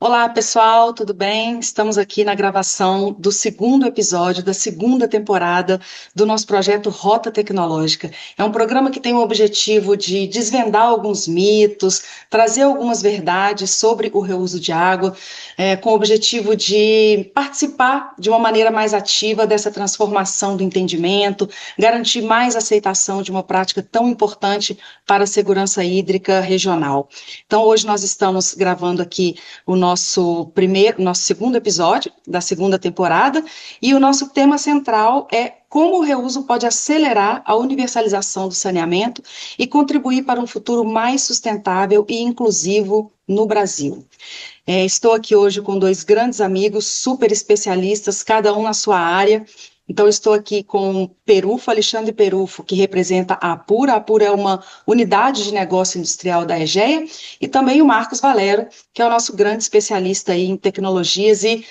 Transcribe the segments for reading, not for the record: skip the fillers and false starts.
Olá, pessoal, tudo bem? Estamos aqui na gravação do segundo episódio da segunda temporada do nosso projeto Rota Tecnológica. É um programa que tem o objetivo de desvendar alguns mitos, trazer algumas verdades sobre o reuso de água, com o objetivo de participar de uma maneira mais ativa dessa transformação do entendimento, garantir mais aceitação de uma prática tão importante para a segurança hídrica regional. Então, hoje nós estamos gravando aqui nosso segundo episódio da segunda temporada, e o nosso tema central é como o reuso pode acelerar a universalização do saneamento e contribuir para um futuro mais sustentável e inclusivo no Brasil. Estou aqui hoje com dois grandes amigos, super especialistas, cada um na sua área. Então, estou aqui com Perufo, Alexandre Perufo, que representa a Apura. A Apura é uma unidade de negócio industrial da EGEA, e também o Marcos Valero, que é o nosso grande especialista aí em tecnologias e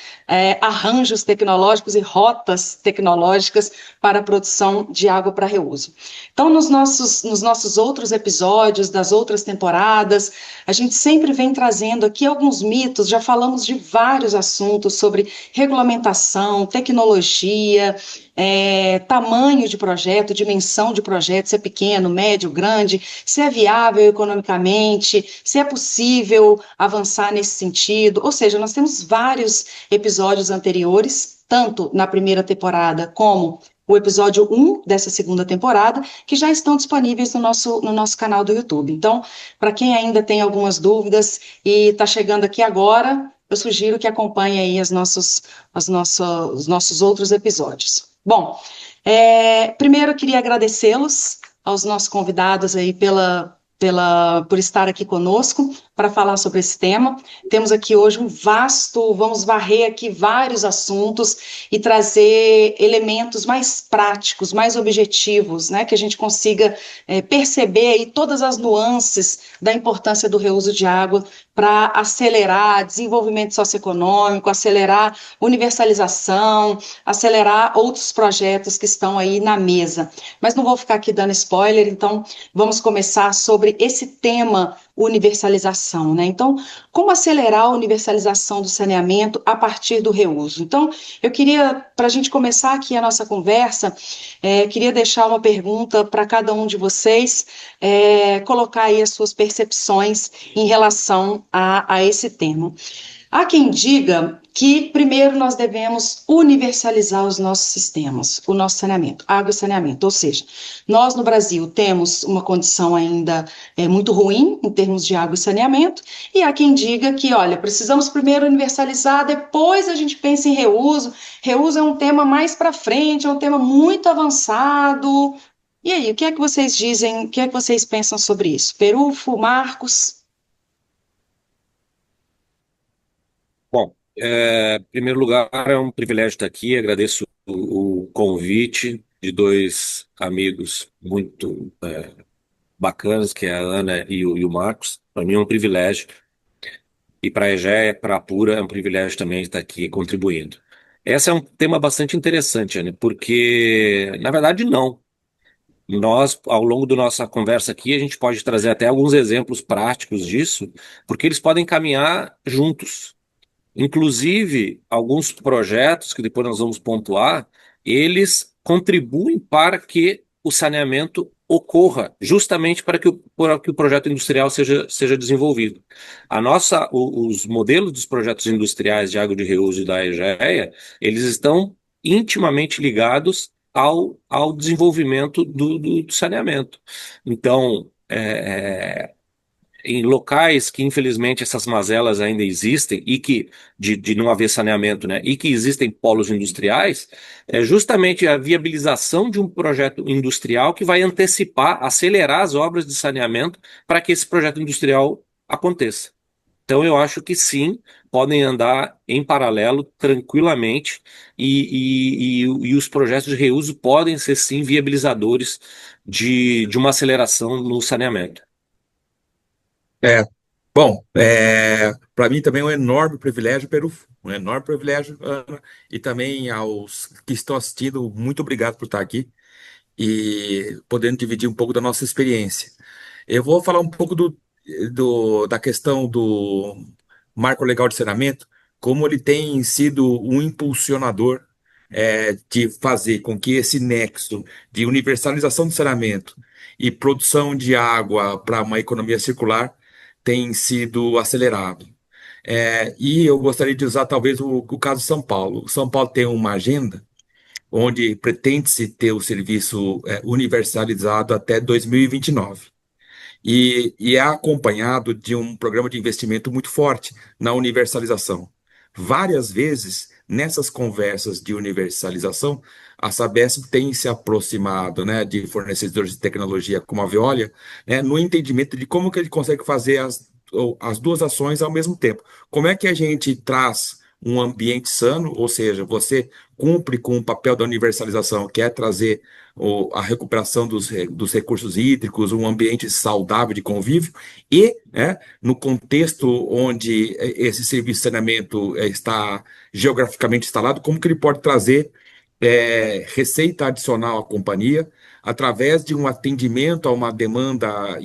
arranjos tecnológicos e rotas tecnológicas para a produção de água para reuso. Então, nos nossos outros episódios das outras temporadas, a gente sempre vem trazendo aqui alguns mitos, já falamos de vários assuntos sobre regulamentação, tecnologia, tamanho de projeto, dimensão de projeto, se é pequeno, médio, grande, se é viável economicamente, se é possível avançar nesse sentido. Ou seja, nós temos vários episódios anteriores, tanto na primeira temporada como o episódio 1 dessa segunda temporada, que já estão disponíveis no nosso canal do YouTube. Então, para quem ainda tem algumas dúvidas e está chegando aqui agora, eu sugiro que acompanhe aí os nossos outros episódios. Bom, primeiro eu queria agradecê-los, aos nossos convidados aí por estar aqui conosco para falar sobre esse tema. Temos aqui hoje vamos varrer aqui vários assuntos e trazer elementos mais práticos, mais objetivos, né, que a gente consiga perceber aí todas as nuances da importância do reuso de água para acelerar desenvolvimento socioeconômico, acelerar universalização, acelerar outros projetos que estão aí na mesa. Mas não vou ficar aqui dando spoiler, então vamos começar sobre esse tema universalização, né? Então, como acelerar a universalização do saneamento a partir do reuso? Então, eu queria, para a gente começar aqui a nossa conversa, queria deixar uma pergunta para cada um de vocês, colocar aí as suas percepções em relação a esse tema. Há quem diga que primeiro nós devemos universalizar os nossos sistemas, o nosso saneamento, água e saneamento, ou seja, nós no Brasil temos uma condição ainda muito ruim em termos de água e saneamento, e há quem diga que, olha, precisamos primeiro universalizar, depois a gente pensa em reuso. Reuso é um tema mais para frente, é um tema muito avançado. E aí, o que é que vocês dizem, o que é que vocês pensam sobre isso? Perufo, Marcos? Bom, em primeiro lugar, é um privilégio estar aqui. Agradeço o convite de dois amigos muito bacanas, que é a Ana e o Marcos. Para mim é um privilégio. E para a EGEA, para a Pura, é um privilégio também estar aqui contribuindo. Esse é um tema bastante interessante, Ana, porque, na verdade, não. Nós, ao longo da nossa conversa aqui, a gente pode trazer até alguns exemplos práticos disso, porque eles podem caminhar juntos. Inclusive, alguns projetos que depois nós vamos pontuar, eles contribuem para que o saneamento ocorra, justamente para que o projeto industrial seja desenvolvido. Os modelos dos projetos industriais de água de reuso e da EGEA, eles estão intimamente ligados ao desenvolvimento do saneamento. Então, em locais que infelizmente essas mazelas ainda existem e que de não haver saneamento, né, e que existem polos industriais, é justamente a viabilização de um projeto industrial que vai antecipar, acelerar as obras de saneamento para que esse projeto industrial aconteça. Então eu acho que sim, podem andar em paralelo tranquilamente e os projetos de reuso podem ser sim viabilizadores de uma aceleração no saneamento. É, bom, para mim também é um enorme privilégio, Peru, um enorme privilégio, Ana, e também aos que estão assistindo, muito obrigado por estar aqui e podendo dividir um pouco da nossa experiência. Eu vou falar um pouco da questão marco legal de saneamento, como ele tem sido um impulsionador de fazer com que esse nexo de universalização do saneamento e produção de água para uma economia circular tem sido acelerado. E eu gostaria de usar talvez o caso de São Paulo. São Paulo tem uma agenda onde pretende-se ter o serviço universalizado até 2029. E é acompanhado de um programa de investimento muito forte na universalização. Várias vezes, nessas conversas de universalização, a Sabesp tem se aproximado, né, de fornecedores de tecnologia como a Veolia, né, no entendimento de como que ele consegue fazer as duas ações ao mesmo tempo. Como é que a gente traz um ambiente sano, ou seja, você cumpre com o papel da universalização, que é trazer a recuperação dos recursos hídricos, um ambiente saudável de convívio, e, né, no contexto onde esse serviço de saneamento está geograficamente instalado, como que ele pode trazer receita adicional à companhia, através de um atendimento a uma demanda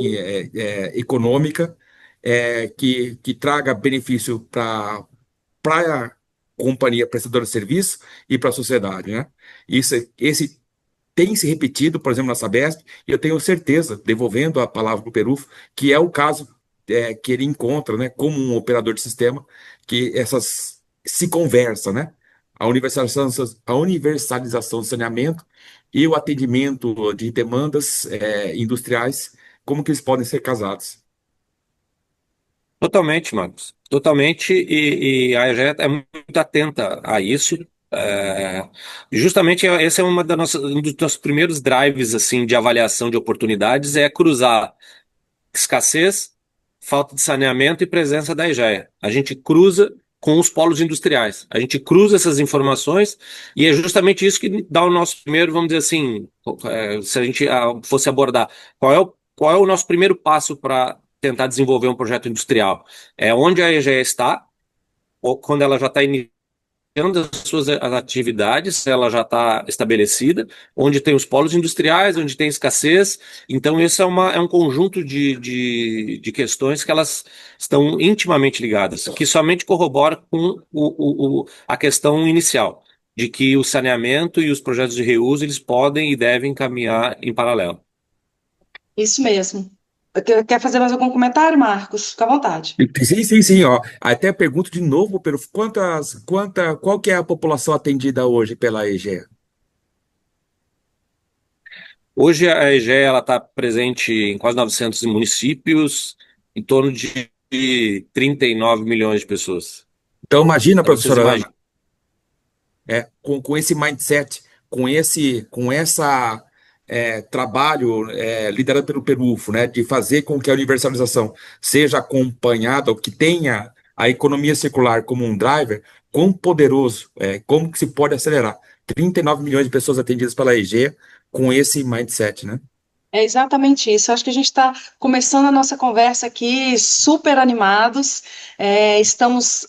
econômica, que traga benefício para a companhia prestadora de serviço e para a sociedade, né? Esse tem se repetido, por exemplo, na Sabesp, e eu tenho certeza, devolvendo a palavra para o Perufo, que é o caso que ele encontra, né, como um operador de sistema, que essas se conversa, né? A universalização do saneamento e o atendimento de demandas industriais, como que eles podem ser casados. Totalmente, Marcos. Totalmente, e a EGE é muito atenta a isso. É, Justamente esse é um dos nossos primeiros drives assim, de avaliação de oportunidades, é cruzar escassez, falta de saneamento e presença da EGEA. A gente cruza com os polos industriais. A gente cruza essas informações e é justamente isso que dá o nosso primeiro, vamos dizer assim, se a gente fosse abordar, qual é o nosso primeiro passo para tentar desenvolver um projeto industrial? É onde a EGEA está, ou quando ela já está das suas atividades, ela já está estabelecida, onde tem os polos industriais, onde tem escassez. Então, esse é um conjunto de questões que elas estão intimamente ligadas, que somente corrobora com a questão inicial, de que o saneamento e os projetos de reuso eles podem e devem caminhar em paralelo. Isso mesmo. Quer fazer mais algum comentário, Marcos? Fica à vontade. Sim, sim, sim, ó. Até pergunto de novo, pero qual que é a população atendida hoje pela EGEA? Hoje a EGEA está presente em quase 900 municípios, em torno de 39 milhões de pessoas. Então, imagina, Então vocês professora Ana, imaginam. com esse mindset, com essa trabalho liderado pelo Perufo, né, de fazer com que a universalização seja acompanhada, ou que tenha a economia circular como um driver, quão poderoso, como que se pode acelerar. 39 milhões de pessoas atendidas pela EGEA com esse mindset, né? É exatamente isso. Acho que a gente está começando a nossa conversa aqui super animados. Estamos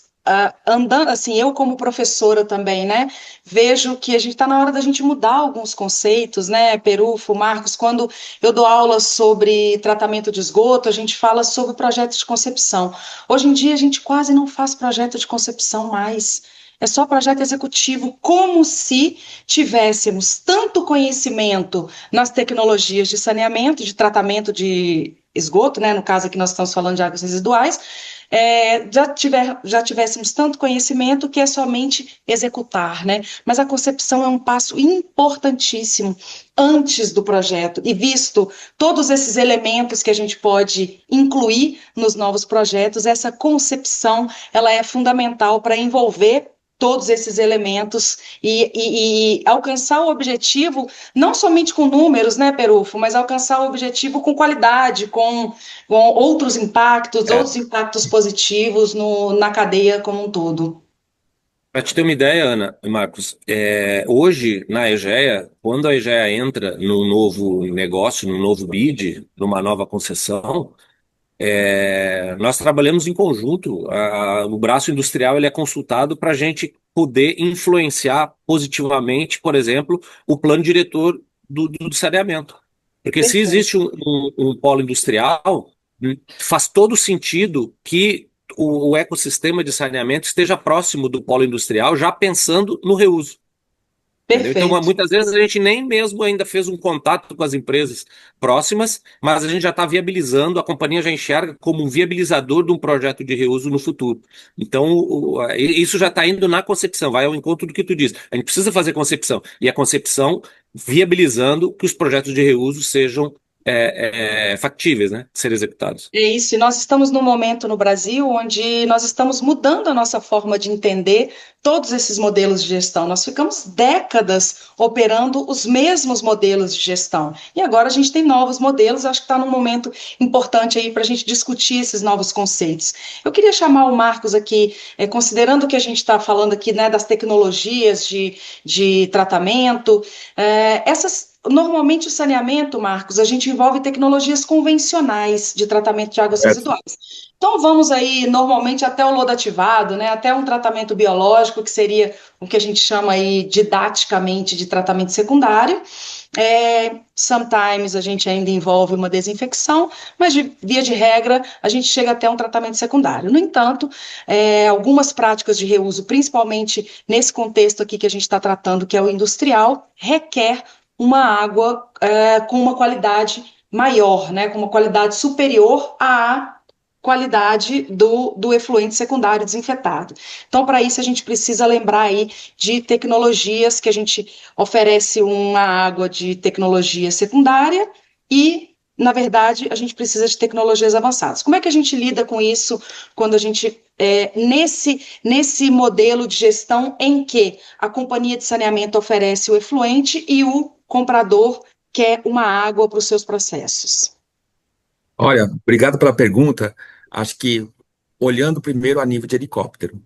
andando, assim, eu como professora também, né? Vejo que a gente está na hora da gente mudar alguns conceitos, né? Perufo, Marcos, quando eu dou aula sobre tratamento de esgoto, a gente fala sobre projetos de concepção. Hoje em dia a gente quase não faz projeto de concepção mais. É só projeto executivo, como se tivéssemos tanto conhecimento nas tecnologias de saneamento, de tratamento de esgoto, né? No caso aqui nós estamos falando de águas residuais, já tivéssemos tanto conhecimento que é somente executar, né? Mas a concepção é um passo importantíssimo antes do projeto, e visto todos esses elementos que a gente pode incluir nos novos projetos, essa concepção ela é fundamental para envolver todos esses elementos e alcançar o objetivo, não somente com números, né, Perufo, mas alcançar o objetivo com qualidade, com outros impactos positivos na cadeia como um todo. Para te ter uma ideia, Ana e Marcos, hoje na EGEA, quando a EGEA entra num novo negócio, num novo bid, numa nova concessão, nós trabalhamos em conjunto. O braço industrial ele é consultado para a gente poder influenciar positivamente, por exemplo, o plano diretor do saneamento. Porque se Perfeito. existe um polo industrial, faz todo sentido que o ecossistema de saneamento esteja próximo do polo industrial, já pensando no reuso. Entendeu? Então, Perfeito. muitas vezes a gente nem mesmo ainda fez um contato com as empresas próximas, mas a gente já está viabilizando, a companhia já enxerga como um viabilizador de um projeto de reuso no futuro. Então, isso já está indo na concepção, vai ao encontro do que tu diz. A gente precisa fazer concepção, e a concepção viabilizando que os projetos de reuso sejam factíveis, né, de serem executados. É isso, e nós estamos num momento no Brasil onde nós estamos mudando a nossa forma de entender todos esses modelos de gestão. Nós ficamos décadas operando os mesmos modelos de gestão. E agora a gente tem novos modelos, acho que está num momento importante aí para a gente discutir esses novos conceitos. Eu queria chamar o Marcos aqui, considerando que a gente está falando aqui, né, das tecnologias de tratamento, normalmente o saneamento, Marcos, a gente envolve tecnologias convencionais de tratamento de águas Certo. residuais. Então vamos aí normalmente até o lodo ativado, né, até um tratamento biológico, que seria o que a gente chama aí didaticamente de tratamento secundário. Sometimes a gente ainda envolve uma desinfecção, mas via de regra a gente chega até um tratamento secundário. No entanto, algumas práticas de reuso, principalmente nesse contexto aqui que a gente está tratando, que é o industrial, requer uma água com uma qualidade maior, né, com uma qualidade superior à qualidade do efluente secundário desinfetado. Então, para isso, a gente precisa lembrar aí de tecnologias que a gente oferece uma água de tecnologia secundária e, na verdade, a gente precisa de tecnologias avançadas. Como é que a gente lida com isso quando a gente, nesse modelo de gestão em que a companhia de saneamento oferece o efluente e o comprador quer uma água para os seus processos? Olha, obrigado pela pergunta. Acho que olhando primeiro a nível de helicóptero,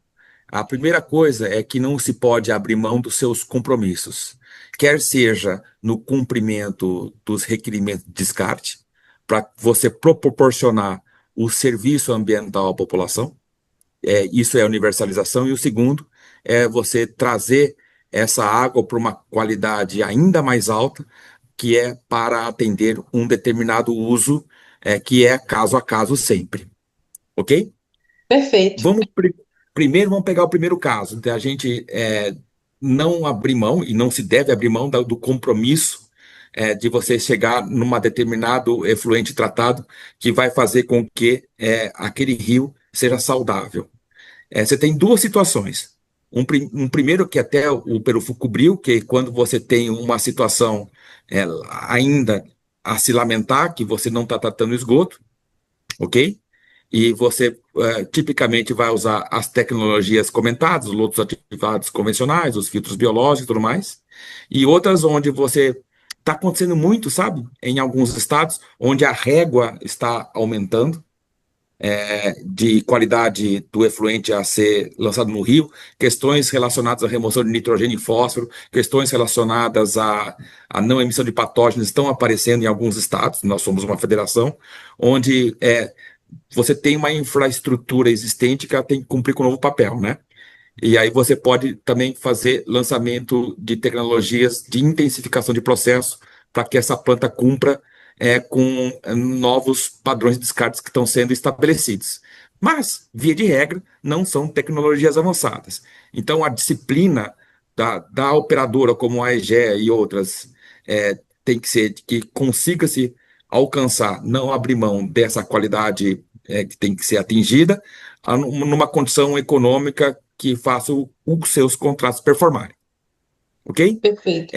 a primeira coisa é que não se pode abrir mão dos seus compromissos, quer seja no cumprimento dos requerimentos de descarte, para você proporcionar o serviço ambiental à população, isso é universalização, e o segundo é você trazer essa água para uma qualidade ainda mais alta, que é para atender um determinado uso, que é caso a caso sempre, ok? Perfeito. Primeiro, vamos pegar o primeiro caso. Então, a gente não abrir mão, e não se deve abrir mão do compromisso de você chegar numa determinado efluente tratado que vai fazer com que aquele rio seja saudável. Você tem duas situações. Um primeiro que até o Perufo cobriu, que é quando você tem uma situação ainda a se lamentar, que você não está tratando esgoto, ok? E você tipicamente vai usar as tecnologias comentadas, os lodos ativados convencionais, os filtros biológicos e tudo mais. E outras onde você está acontecendo muito, sabe? Em alguns estados, onde a régua está aumentando de qualidade do efluente a ser lançado no rio, questões relacionadas à remoção de nitrogênio e fósforo, questões relacionadas à não emissão de patógenos estão aparecendo em alguns estados. Nós somos uma federação onde você tem uma infraestrutura existente que ela tem que cumprir com um novo papel, né? E aí você pode também fazer lançamento de tecnologias de intensificação de processo para que essa planta cumpra com novos padrões de descartes que estão sendo estabelecidos. Mas, via de regra, não são tecnologias avançadas. Então, a disciplina da operadora, como a EGEA e outras, tem que ser de que consiga-se alcançar, não abrir mão dessa qualidade que tem que ser atingida, numa condição econômica que faça os seus contratos performarem. Ok? Perfeito.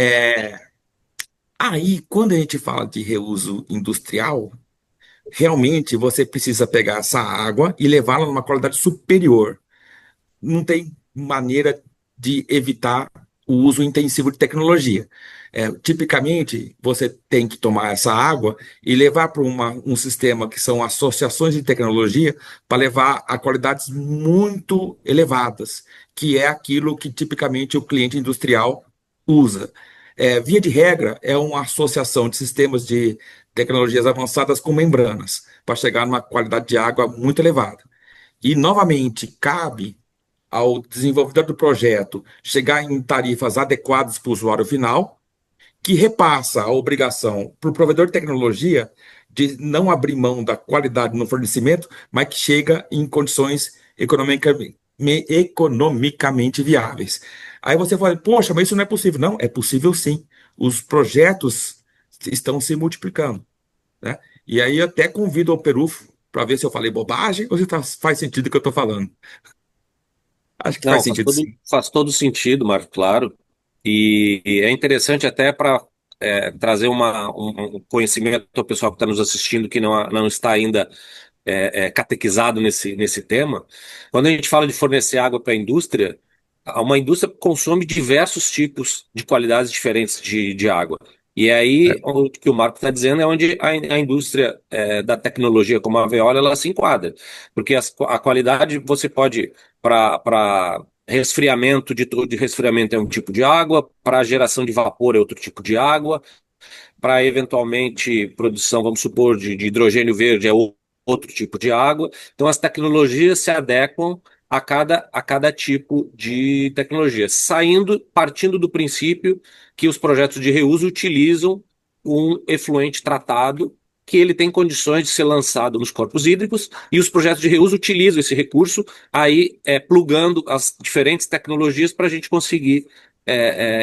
Aí, quando a gente fala de reuso industrial, realmente você precisa pegar essa água e levá-la numa qualidade superior. Não tem maneira de evitar o uso intensivo de tecnologia. Tipicamente, você tem que tomar essa água e levar para um sistema que são associações de tecnologia para levar a qualidades muito elevadas, que é aquilo que tipicamente o cliente industrial usa. Via de regra, é uma associação de sistemas de tecnologias avançadas com membranas, para chegar numa qualidade de água muito elevada. E, novamente, cabe ao desenvolvedor do projeto chegar em tarifas adequadas para o usuário final, que repassa a obrigação para o provedor de tecnologia de não abrir mão da qualidade no fornecimento, mas que chega em condições economicamente viáveis. Aí você fala, poxa, mas isso não é possível. Não, é possível sim. Os projetos estão se multiplicando, né? E aí eu até convido o Perufo para ver se eu falei bobagem ou se faz sentido o que eu estou falando. Acho que faz Não, sentido sim. faz todo sentido, Marco, claro. E é interessante até para trazer um conhecimento ao pessoal que está nos assistindo que não está ainda catequizado nesse tema. Quando a gente fala de fornecer água para a indústria, uma indústria consome diversos tipos de qualidades diferentes de água. E aí, É, o que o Marco está dizendo é onde a indústria da tecnologia, como a Veolia, ela se enquadra. Porque a qualidade você pode, para resfriamento, de resfriamento é um tipo de água, para geração de vapor é outro tipo de água, para eventualmente produção, vamos supor, de hidrogênio verde é outro tipo de água. Então as tecnologias se adequam a cada tipo de tecnologia, partindo do princípio que os projetos de reuso utilizam um efluente tratado que ele tem condições de ser lançado nos corpos hídricos e os projetos de reuso utilizam esse recurso aí plugando as diferentes tecnologias para a gente conseguir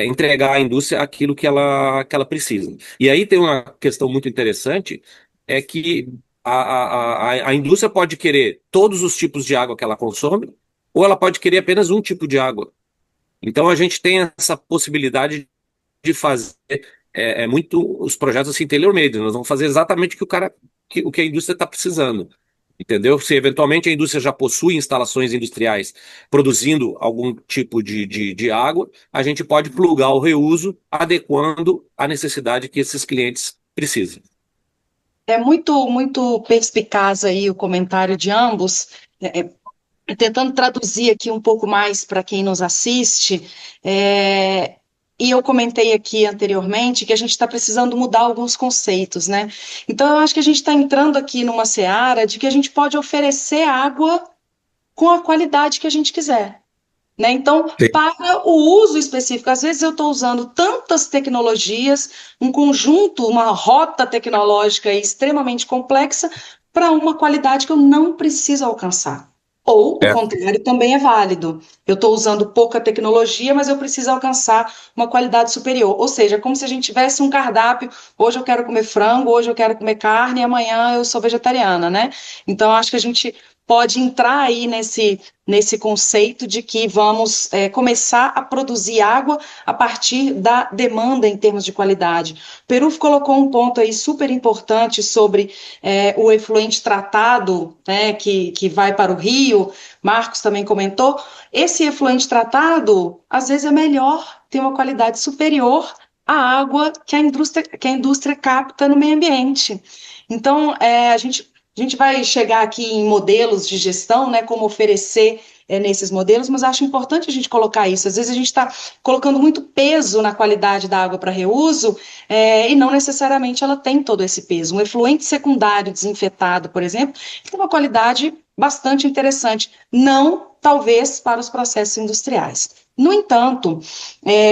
entregar à indústria aquilo que ela precisa. E aí tem uma questão muito interessante, é que a indústria pode querer todos os tipos de água que ela consome, ou ela pode querer apenas um tipo de água. Então a gente tem essa possibilidade de fazer muito os projetos assim tailor-made. Nós vamos fazer exatamente o que a indústria está precisando. Entendeu? Se eventualmente a indústria já possui instalações industriais produzindo algum tipo de água, a gente pode plugar o reuso, adequando à necessidade que esses clientes precisam. É muito perspicaz aí o comentário de ambos. Tentando traduzir aqui um pouco mais para quem nos assiste, e eu comentei aqui anteriormente que a gente está precisando mudar alguns conceitos, né? Então, eu acho que a gente está entrando aqui numa seara de que a gente pode oferecer água com a qualidade que a gente quiser. Né? Então, Sim. para o uso específico, às vezes eu estou usando tantas tecnologias, um conjunto, uma rota tecnológica extremamente complexa para uma qualidade que eu não preciso alcançar. Ou o É, contrário também é válido. Eu estou usando pouca tecnologia, mas eu preciso alcançar uma qualidade superior. Ou seja, é como se a gente tivesse um cardápio. Hoje eu quero comer frango, hoje eu quero comer carne, e amanhã eu sou vegetariana, né? Então, acho que a gente pode entrar aí nesse conceito de que vamos começar a produzir água a partir da demanda em termos de qualidade. O Peru colocou um ponto aí super importante sobre o efluente tratado, né, que vai para o rio. Marcos também comentou. Esse efluente tratado, às vezes, é melhor, tem uma qualidade superior à água que a indústria capta no meio ambiente. Então, a gente vai chegar aqui em modelos de gestão, né, como oferecer nesses modelos, mas acho importante a gente colocar isso. Às vezes a gente está colocando muito peso na qualidade da água para reuso e não necessariamente ela tem todo esse peso. Um efluente secundário desinfetado, por exemplo, tem uma qualidade bastante interessante, não talvez para os processos industriais. No entanto,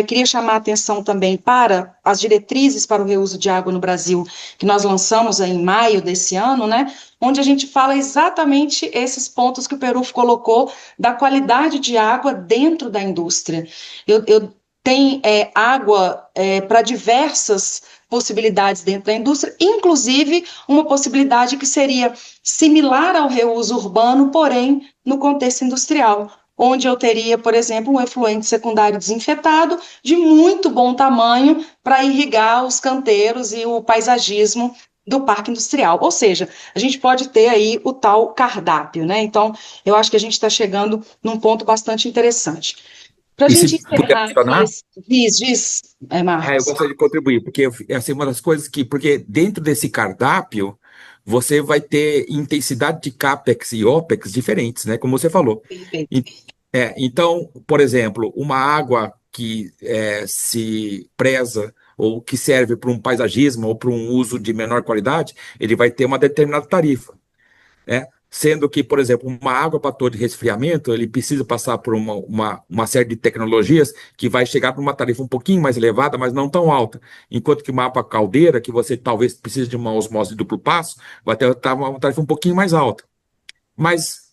queria chamar a atenção também para as diretrizes para o reuso de água no Brasil, que nós lançamos em maio desse ano, né? Onde a gente fala exatamente esses pontos que o Peru colocou da qualidade de água dentro da indústria. Eu tenho água para diversas possibilidades dentro da indústria, inclusive uma possibilidade que seria similar ao reuso urbano, porém no contexto industrial, onde eu teria, por exemplo, um efluente secundário desinfetado de muito bom tamanho para irrigar os canteiros e o paisagismo do parque industrial. Ou seja, a gente pode ter aí o tal cardápio, né? Então, eu acho que a gente está chegando num ponto bastante interessante. Para a e se gente puder encerrar aqui adicionar, esse... Diz, eu Marcos. gostaria de contribuir, porque essa é uma das coisas porque dentro desse cardápio, você vai ter intensidade de CAPEX e OPEX diferentes, né? Como você falou. Perfeito. E- então, por exemplo, uma água que se preza ou que serve para um paisagismo ou para um uso de menor qualidade, ele vai ter uma determinada tarifa, né? Sendo que, por exemplo, uma água para todo resfriamento, ele precisa passar por uma série de tecnologias que vai chegar para uma tarifa um pouquinho mais elevada, mas não tão alta. Enquanto que uma água caldeira, que você talvez precise de uma osmose de duplo passo, vai ter uma tarifa um pouquinho mais alta. Mas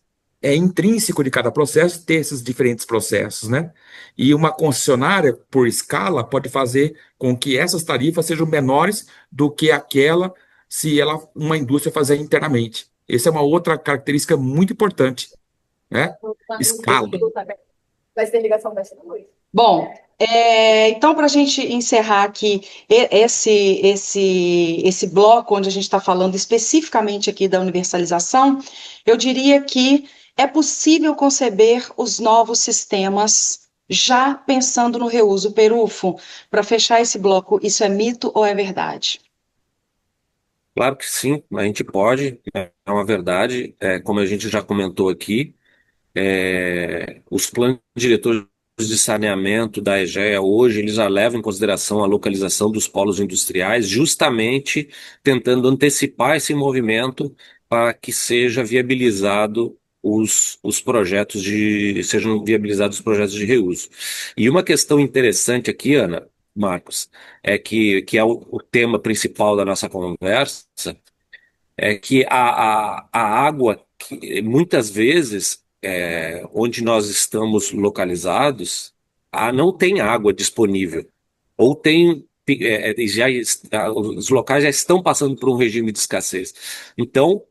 é intrínseco de cada processo ter esses diferentes processos, né? E uma concessionária, por escala, pode fazer com que essas tarifas sejam menores do que aquela se uma indústria fazer internamente. Essa é uma outra característica muito importante, né? Escala. Vai ser ligação dessa noite. Bom, então, para a gente encerrar aqui esse bloco, onde a gente está falando especificamente aqui da universalização, eu diria que é possível conceber os novos sistemas já pensando no reuso. Perufo, para fechar esse bloco, isso é mito ou é verdade? Claro que sim, a gente pode, é uma verdade, como a gente já comentou aqui. Os planos diretores de saneamento da EGEA hoje, eles já levam em consideração a localização dos polos industriais, justamente tentando antecipar esse movimento para que seja viabilizado os projetos sejam viabilizados os projetos de reuso. E uma questão interessante aqui, Ana, Marcos, que é o tema principal da nossa conversa, é que a água, muitas vezes, onde nós estamos localizados, não tem água disponível. Ou tem, os locais já estão passando por um regime de escassez. Então,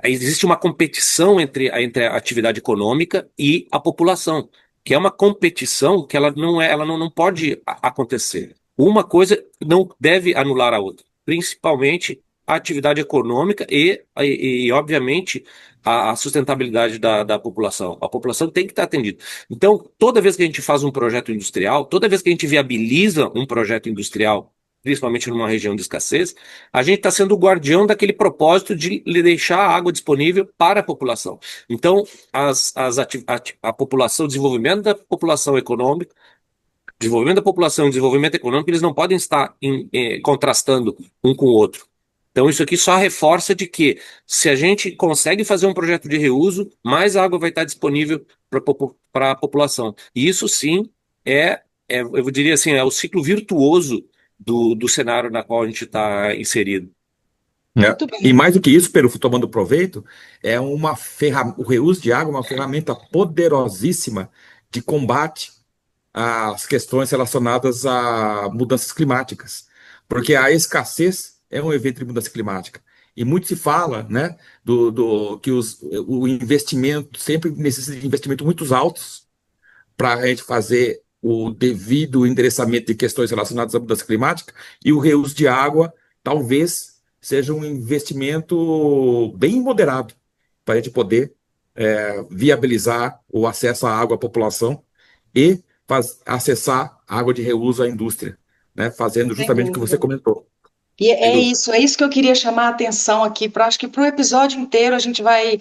existe uma competição entre a atividade econômica e a população, que é uma competição que ela não pode acontecer. Uma coisa não deve anular a outra, principalmente a atividade econômica obviamente, a sustentabilidade da população. A população tem que estar atendida. Então, toda vez que a gente faz um projeto industrial, toda vez que a gente viabiliza um projeto industrial, principalmente numa região de escassez, a gente está sendo o guardião daquele propósito de deixar a água disponível para a população. Então, a população, o desenvolvimento da população econômica, desenvolvimento da população e desenvolvimento econômico, eles não podem estar contrastando um com o outro. Então, isso aqui só reforça de que, se a gente consegue fazer um projeto de reuso, mais água vai estar disponível para a população. E isso, sim, eu diria assim, é o ciclo virtuoso do cenário na qual a gente está inserido. Muito E bem. mais do que isso, pelo tomando proveito, o reuso de água é uma ferramenta poderosíssima de combate às questões relacionadas a mudanças climáticas, porque a escassez é um evento de mudança climática. E muito se fala, né, que o investimento sempre necessita de investimentos muito altos para a gente fazer o devido endereçamento de questões relacionadas à mudança climática, e o reuso de água talvez seja um investimento bem moderado para a gente poder viabilizar o acesso à água à população e acessar água de reuso à indústria, né? Fazendo Sem justamente o que você dúvida. comentou. E Sem é dúvida. isso, é isso que eu queria chamar a atenção aqui. Acho que para o episódio inteiro a gente vai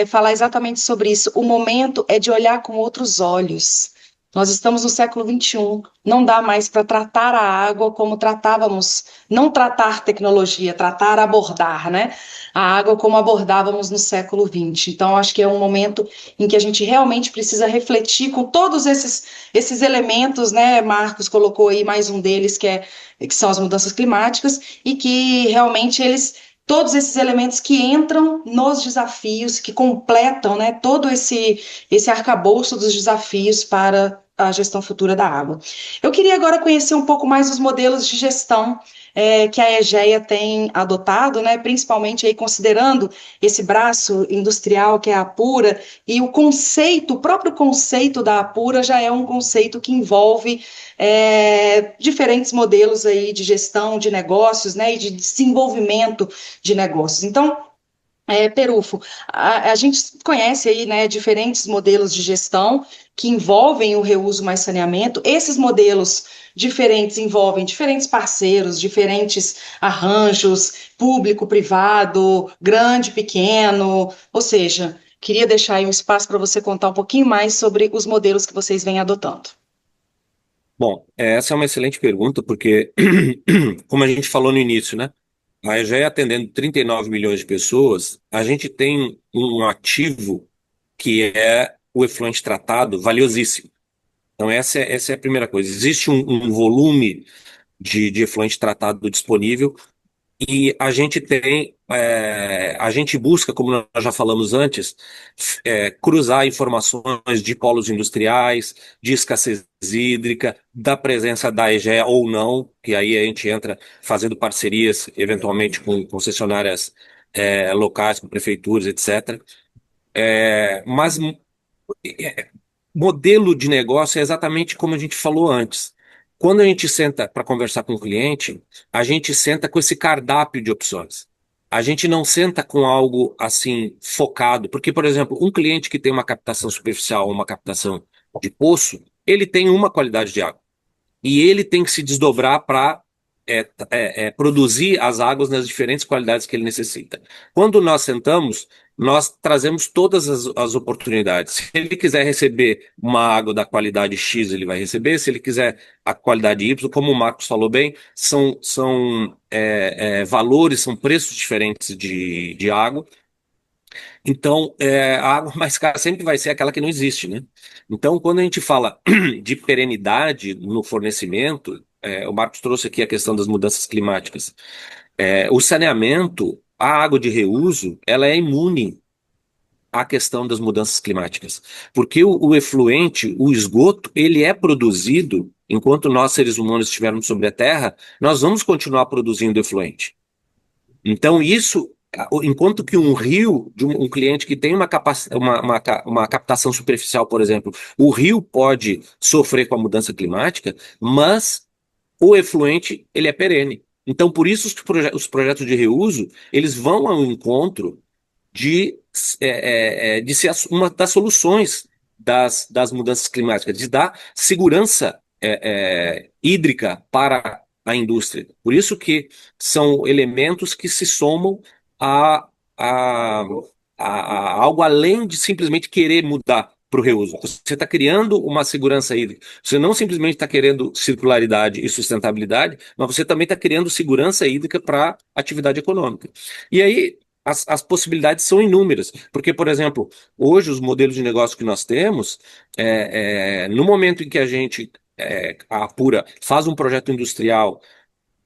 falar exatamente sobre isso. O momento é de olhar com outros olhos. Nós estamos no século XXI. Não dá mais para tratar a água como tratávamos, não tratar tecnologia, tratar, abordar, né? A água como abordávamos no século XX. Então, acho que é um momento em que a gente realmente precisa refletir com todos esses elementos, né? Marcos colocou aí mais um deles, que são as mudanças climáticas, e que realmente todos esses elementos que entram nos desafios, que completam, né, todo esse arcabouço dos desafios para a gestão futura da água. Eu queria agora conhecer um pouco mais os modelos de gestão que a EGEA tem adotado, né, principalmente aí considerando esse braço industrial que é a Apura, e o próprio conceito da Apura já é um conceito que envolve diferentes modelos aí de gestão de negócios, né, e de desenvolvimento de negócios. Então, Perufo, a gente conhece aí, né, diferentes modelos de gestão que envolvem o reuso mais saneamento. Esses modelos diferentes envolvem diferentes parceiros, diferentes arranjos, público, privado, grande, pequeno, ou seja, queria deixar aí um espaço para você contar um pouquinho mais sobre os modelos que vocês vêm adotando. Bom, essa é uma excelente pergunta, porque, como a gente falou no início, né? A EGEA atendendo 39 milhões de pessoas, a gente tem um ativo que é o efluente tratado valiosíssimo. Então, essa é a primeira coisa. Existe um volume de efluente tratado disponível E a gente busca, como nós já falamos antes, cruzar informações de polos industriais, de escassez hídrica, da presença da EGEA ou não, que aí a gente entra fazendo parcerias, eventualmente com concessionárias, locais, com prefeituras, etc. Mas é, modelo de negócio é exatamente como a gente falou antes. Quando a gente senta para conversar com o cliente, a gente senta com esse cardápio de opções. A gente não senta com algo assim focado, porque, por exemplo, um cliente que tem uma captação superficial ou uma captação de poço, ele tem uma qualidade de água. E ele tem que se desdobrar para produzir as águas nas diferentes qualidades que ele necessita. Quando nós sentamos, nós trazemos todas as oportunidades. Se ele quiser receber uma água da qualidade X, ele vai receber. Se ele quiser a qualidade Y, como o Marcos falou bem, são valores, são preços diferentes de água. Então, a água mais cara sempre vai ser aquela que não existe, né? Então, quando a gente fala de perenidade no fornecimento, o Marcos trouxe aqui a questão das mudanças climáticas. O saneamento, a água de reuso, ela é imune à questão das mudanças climáticas, porque o efluente, o esgoto, ele é produzido, enquanto nós, seres humanos, estivermos sobre a Terra, nós vamos continuar produzindo efluente. Então, isso, enquanto que um rio, de um cliente que tem uma captação superficial, por exemplo, o rio pode sofrer com a mudança climática, mas o efluente, ele é perene. Então, por isso, os projetos de reuso, eles vão ao encontro de ser uma das soluções das mudanças climáticas, de dar segurança hídrica para a indústria. Por isso que são elementos que se somam a, a, a algo além de simplesmente querer mudar para o reuso. Você está criando uma segurança hídrica. Você não simplesmente está querendo circularidade e sustentabilidade, mas você também está criando segurança hídrica para a atividade econômica. E aí, as possibilidades são inúmeras, porque, por exemplo, hoje os modelos de negócio que nós temos, no momento em que a Apura faz um projeto industrial,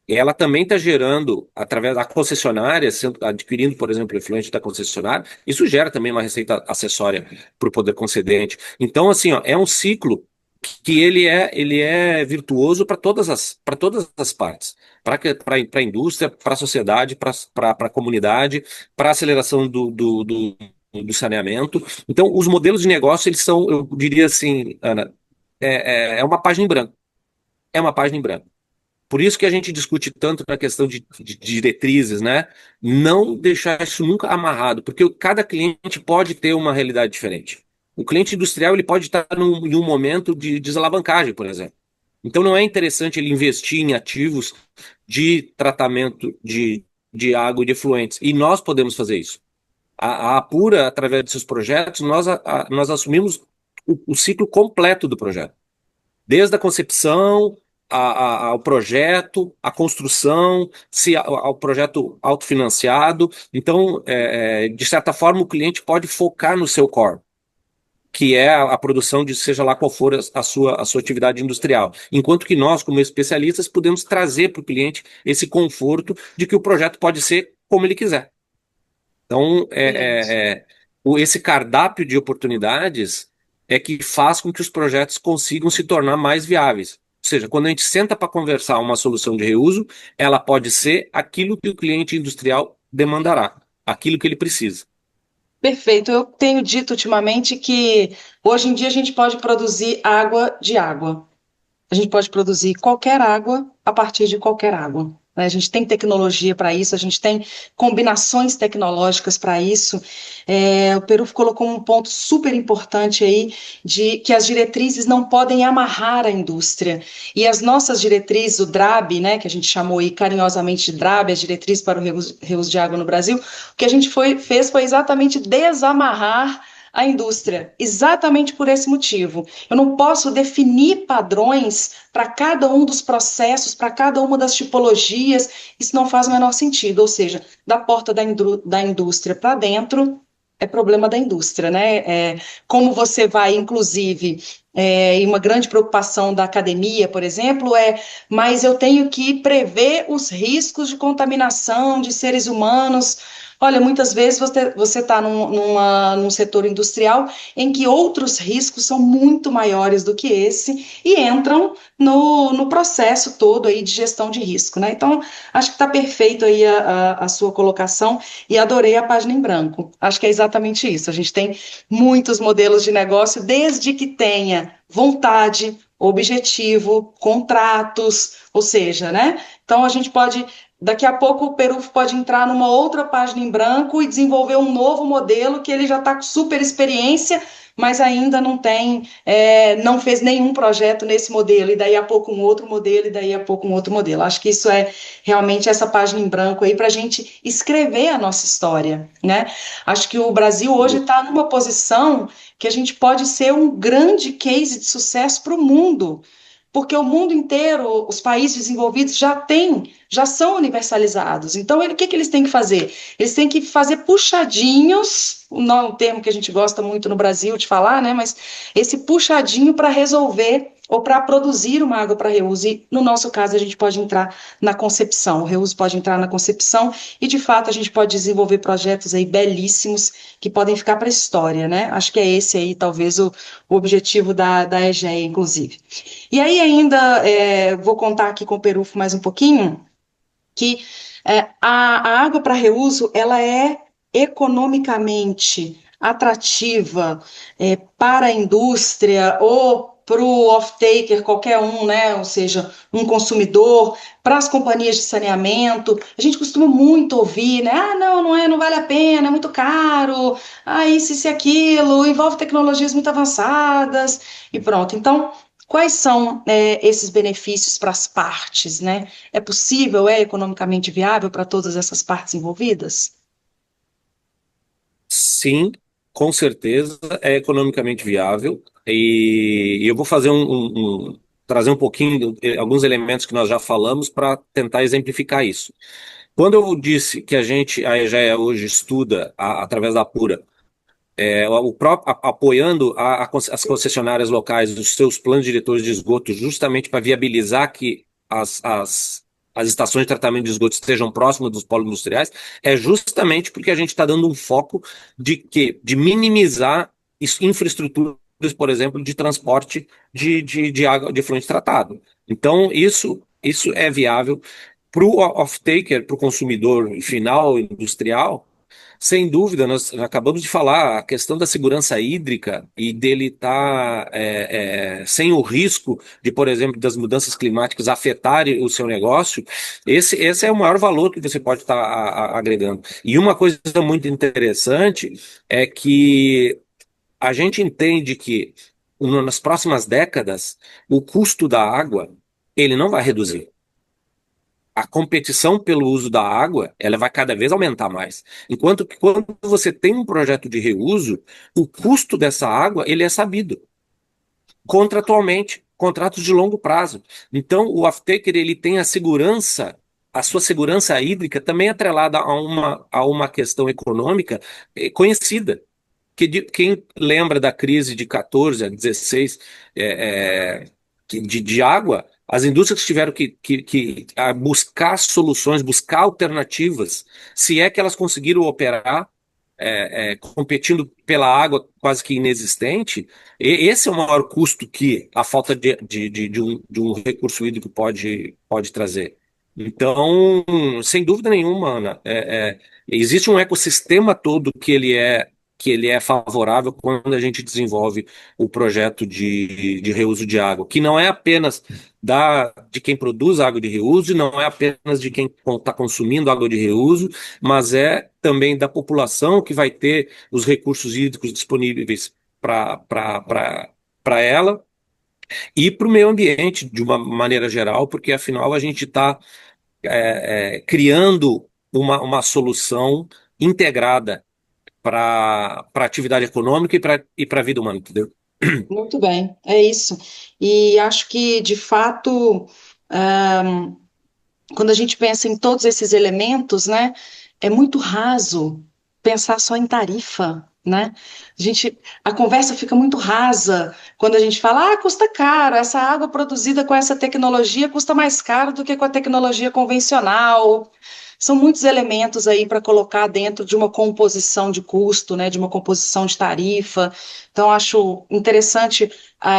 ela também está gerando, através da concessionária, adquirindo, por exemplo, o efluente da concessionária, isso gera também uma receita acessória para o poder concedente. Então, assim, ó, é um ciclo que ele é virtuoso para todas as partes, para a indústria, para a sociedade, para a comunidade, para a aceleração do saneamento. Então, os modelos de negócio, eles são, eu diria assim, Ana, é uma página em branco. É uma página em branco. Por isso que a gente discute tanto na questão de diretrizes, né? Não deixar isso nunca amarrado, porque cada cliente pode ter uma realidade diferente. O cliente industrial ele pode estar em um momento de desalavancagem, por exemplo. Então não é interessante ele investir em ativos de tratamento de água e de efluentes. E nós podemos fazer isso. A Apura, através de seus projetos, nós assumimos o ciclo completo do projeto. Desde a concepção ao projeto, à construção, se ao projeto autofinanciado. Então, de certa forma, o cliente pode focar no seu core, que é a produção de seja lá qual for a sua atividade industrial. Enquanto que nós, como especialistas, podemos trazer para o cliente esse conforto de que o projeto pode ser como ele quiser. Então, Excelente. esse cardápio de oportunidades é que faz com que os projetos consigam se tornar mais viáveis. Ou seja, quando a gente senta para conversar uma solução de reuso, ela pode ser aquilo que o cliente industrial demandará, aquilo que ele precisa. Perfeito. Eu tenho dito ultimamente que hoje em dia a gente pode produzir água de água. A gente pode produzir qualquer água a partir de qualquer água, né? A gente tem tecnologia para isso, a gente tem combinações tecnológicas para isso. O Peru colocou um ponto super importante aí de que as diretrizes não podem amarrar a indústria. E as nossas diretrizes, o DRAB, né, que a gente chamou aí carinhosamente de DRAB, as diretrizes para o reuso de água no Brasil, o que a gente fez foi exatamente desamarrar a indústria, exatamente por esse motivo. Eu não posso definir padrões para cada um dos processos, para cada uma das tipologias, isso não faz o menor sentido, ou seja, da porta da indústria para dentro é problema da indústria, né? Como você vai, inclusive, e uma grande preocupação da academia, por exemplo, mas eu tenho que prever os riscos de contaminação de seres humanos. Olha, muitas vezes você está num setor industrial em que outros riscos são muito maiores do que esse e entram no processo todo aí de gestão de risco, né? Então, acho que está perfeito aí a sua colocação e adorei a página em branco. Acho que é exatamente isso. A gente tem muitos modelos de negócio, desde que tenha vontade, objetivo, contratos, ou seja, né? Então a gente pode, daqui a pouco o Peru pode entrar numa outra página em branco e desenvolver um novo modelo que ele já está com super experiência, mas ainda não tem, não fez nenhum projeto nesse modelo, e daí a pouco um outro modelo, e daí a pouco um outro modelo. Acho que isso é realmente essa página em branco aí para a gente escrever a nossa história, né? Acho que o Brasil hoje está numa posição que a gente pode ser um grande case de sucesso para o mundo, porque o mundo inteiro, os países desenvolvidos já são universalizados. Então, o que eles têm que fazer? Eles têm que fazer puxadinhos, não é um termo que a gente gosta muito no Brasil de falar, né? Mas esse puxadinho para resolver ou para produzir uma água para reuso. E, no nosso caso, a gente pode entrar na concepção, o reuso pode entrar na concepção e, de fato, a gente pode desenvolver projetos aí belíssimos que podem ficar para a história, né? Acho que é esse aí, talvez, o objetivo da EGEA, inclusive. E aí ainda vou contar aqui com o Perufo mais um pouquinho, que a água para reuso, ela é economicamente atrativa para a indústria ou para o off-taker, qualquer um, né? Ou seja, um consumidor, para as companhias de saneamento. A gente costuma muito ouvir, né? Ah, não vale a pena, é muito caro, isso e aquilo, envolve tecnologias muito avançadas, e pronto. Então, quais são esses benefícios para as partes, né? É possível, é economicamente viável para todas essas partes envolvidas? Sim, com certeza é economicamente viável e eu vou fazer trazer um pouquinho, alguns elementos que nós já falamos para tentar exemplificar isso. Quando eu disse que a EGEA hoje estuda, através da Apura, apoiando as concessionárias locais, os seus planos diretores de esgoto, justamente para viabilizar que as estações de tratamento de esgoto estejam próximas dos polos industriais, é justamente porque a gente está dando um foco de minimizar infraestruturas, por exemplo, de transporte de água de efluente tratado. Então, isso é viável para o off-taker, para o consumidor final industrial. Sem dúvida, nós acabamos de falar a questão da segurança hídrica e dele estar sem o risco de, por exemplo, das mudanças climáticas afetarem o seu negócio. Esse é o maior valor que você pode estar agregando. E uma coisa muito interessante é que a gente entende que nas próximas décadas o custo da água ele não vai reduzir. A competição pelo uso da água, ela vai cada vez aumentar mais. Enquanto que quando você tem um projeto de reuso, o custo dessa água, ele é sabido. Contratualmente, contratos de longo prazo. Então, o off-taker, ele tem a sua segurança hídrica também atrelada a uma questão econômica conhecida. Quem lembra da crise de 14 a 16 de água, as indústrias tiveram que buscar soluções, buscar alternativas, se é que elas conseguiram operar competindo pela água quase que inexistente. Esse é o maior custo que a falta de um recurso hídrico pode trazer. Então, sem dúvida nenhuma, Ana, existe um ecossistema todo que ele é favorável quando a gente desenvolve o projeto de reuso de água, que não é apenas de quem produz água de reuso, e não é apenas de quem está consumindo água de reuso, mas é também da população que vai ter os recursos hídricos disponíveis para ela e para o meio ambiente de uma maneira geral, porque afinal a gente está criando uma solução integrada para a atividade econômica e para a vida humana, entendeu? Muito bem, é isso. E acho que, de fato, quando a gente pensa em todos esses elementos, né, é muito raso pensar só em tarifa, né? A conversa fica muito rasa quando a gente fala, custa caro, essa água produzida com essa tecnologia custa mais caro do que com a tecnologia convencional. São muitos elementos aí para colocar dentro de uma composição de custo, né, de uma composição de tarifa. Então, acho interessante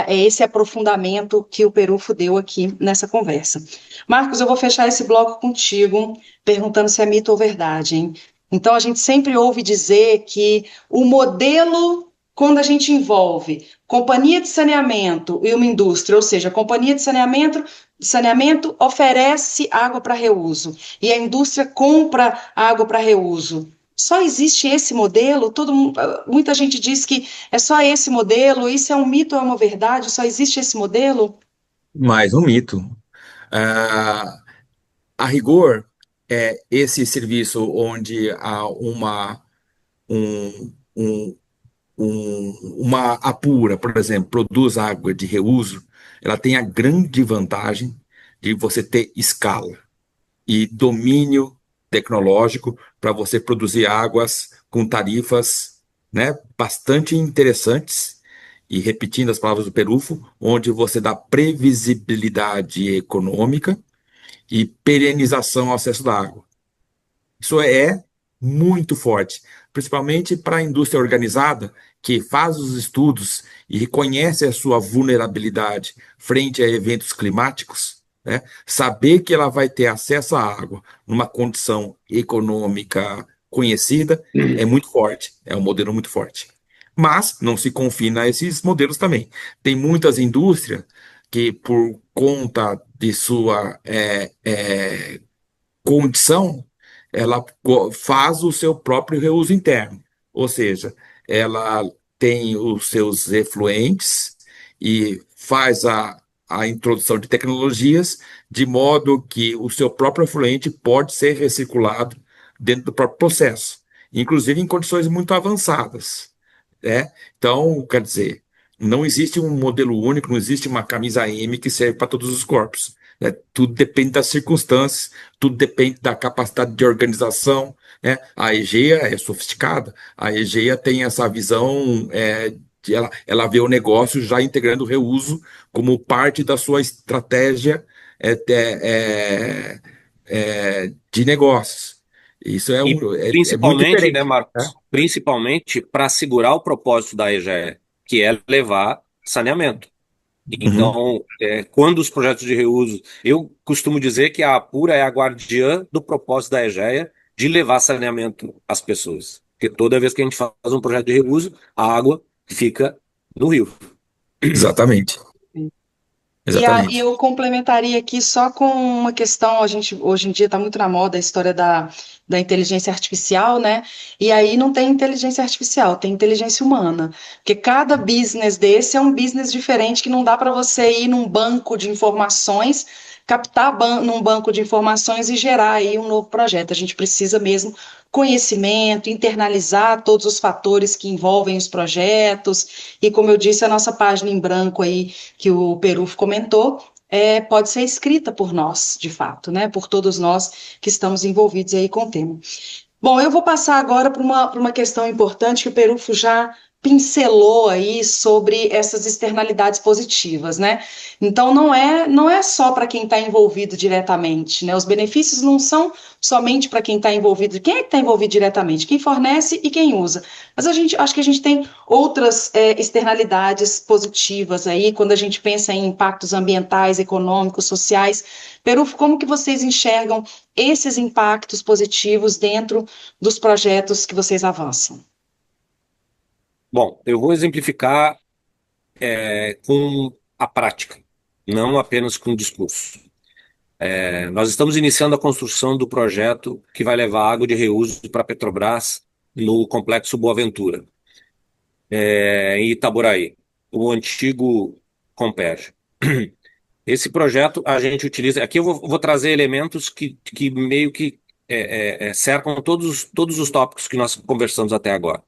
esse aprofundamento que o Perufo deu aqui nessa conversa. Marcos, eu vou fechar esse bloco contigo, perguntando se é mito ou verdade, hein? Então, a gente sempre ouve dizer que o modelo, quando a gente envolve companhia de saneamento e uma indústria, ou seja, a companhia de saneamento oferece água para reuso e a indústria compra água para reuso. Só existe esse modelo? Muita gente diz que é só esse modelo, isso é um mito ou é uma verdade? Só existe esse modelo? Mais um mito. Ah, a rigor, esse serviço onde há um, um, uma Apura, por exemplo, produz água de reuso, ela tem a grande vantagem de você ter escala e domínio tecnológico para você produzir águas com tarifas, né, bastante interessantes. E repetindo as palavras do Perufo, onde você dá previsibilidade econômica e perenização ao acesso da água. Isso é muito forte, principalmente para a indústria organizada, que faz os estudos e reconhece a sua vulnerabilidade frente a eventos climáticos, né? Saber que ela vai ter acesso à água numa condição econômica conhecida é muito forte, é um modelo muito forte. Mas não se confina a esses modelos também. Tem muitas indústrias que, por conta de sua condição, ela faz o seu próprio reuso interno, ou seja, ela tem os seus efluentes e faz a introdução de tecnologias de modo que o seu próprio efluente pode ser recirculado dentro do próprio processo, inclusive em condições muito avançadas, né? Então, quer dizer, não existe um modelo único, não existe uma camisa M que serve para todos os corpos, né? Tudo depende das circunstâncias, tudo depende da capacidade de organização, né? A EGEA é sofisticada, a EGEA tem essa visão, ela vê o negócio já integrando o reuso como parte da sua estratégia de negócios. Isso E é muito principalmente, né, diferente, né? Marcos? Principalmente para segurar o propósito da EGE, que é levar saneamento. Uhum. Então, quando os projetos de reuso, eu costumo dizer que a Apura é a guardiã do propósito da EGEA de levar saneamento às pessoas. Porque toda vez que a gente faz um projeto de reuso, a água fica no rio. Exatamente, E exatamente. eu complementaria aqui só com uma questão, a gente hoje em dia está muito na moda a história da inteligência artificial, né? E aí não tem inteligência artificial, tem inteligência humana. Porque cada business desse é um business diferente que não dá para você ir num banco de informações, num banco de informações e gerar aí um novo projeto. A gente precisa mesmo conhecimento, internalizar todos os fatores que envolvem os projetos. E como eu disse, a nossa página em branco aí que o Peruf comentou, pode ser escrita por nós, de fato, né? Por todos nós que estamos envolvidos aí com o tema. Bom, eu vou passar agora para uma questão importante que o Perufo já pincelou aí sobre essas externalidades positivas, né? Então não é só para quem está envolvido diretamente, né? Os benefícios não são somente para quem está envolvido. Quem é que está envolvido diretamente? Quem fornece e quem usa. Mas acho que a gente tem outras externalidades positivas aí quando a gente pensa em impactos ambientais, econômicos, sociais. Perufo, como que vocês enxergam esses impactos positivos dentro dos projetos que vocês avançam? Bom, eu vou exemplificar com a prática, não apenas com o discurso. Nós estamos iniciando a construção do projeto que vai levar água de reuso para a Petrobras no Complexo Boa Ventura, em Itaboraí, o antigo Comperj. Esse projeto a gente utiliza. Aqui eu vou trazer elementos que meio que cercam todos os tópicos que nós conversamos até agora.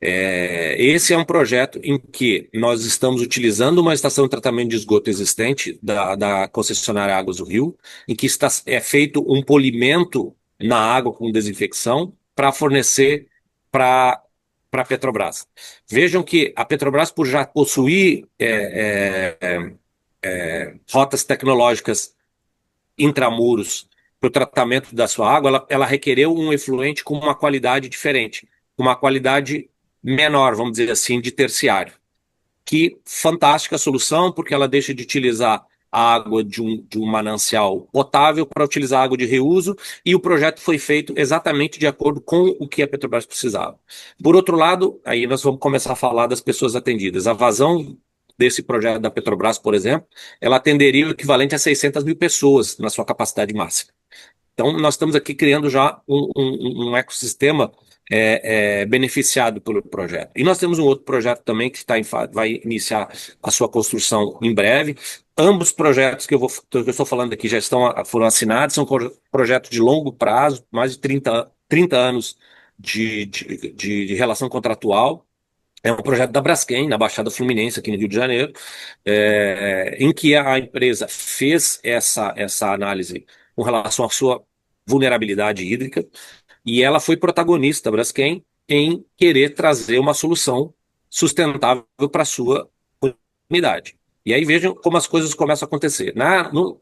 Esse é um projeto em que nós estamos utilizando uma estação de tratamento de esgoto existente da concessionária Águas do Rio, em que é feito um polimento na água com desinfecção para fornecer para a Petrobras. Vejam que a Petrobras, por já possuir rotas tecnológicas intramuros para o tratamento da sua água, ela requereu um efluente com uma qualidade diferente, uma qualidade menor, vamos dizer assim, de terciário. Que fantástica solução, porque ela deixa de utilizar a água de um manancial potável para utilizar água de reuso, e o projeto foi feito exatamente de acordo com o que a Petrobras precisava. Por outro lado, aí nós vamos começar a falar das pessoas atendidas. A vazão desse projeto da Petrobras, por exemplo, ela atenderia o equivalente a 600 mil pessoas na sua capacidade máxima. Então, nós estamos aqui criando já um ecossistema beneficiado pelo projeto. E nós temos um outro projeto também que vai iniciar a sua construção em breve. Ambos projetos que eu estou falando aqui já foram assinados, são projetos de longo prazo, mais de 30 anos de relação contratual. É um projeto da Braskem, na Baixada Fluminense, aqui no Rio de Janeiro, em que a empresa fez essa análise com relação à sua vulnerabilidade hídrica, e ela foi protagonista, a Braskem, em querer trazer uma solução sustentável para a sua comunidade. E aí vejam como as coisas começam a acontecer.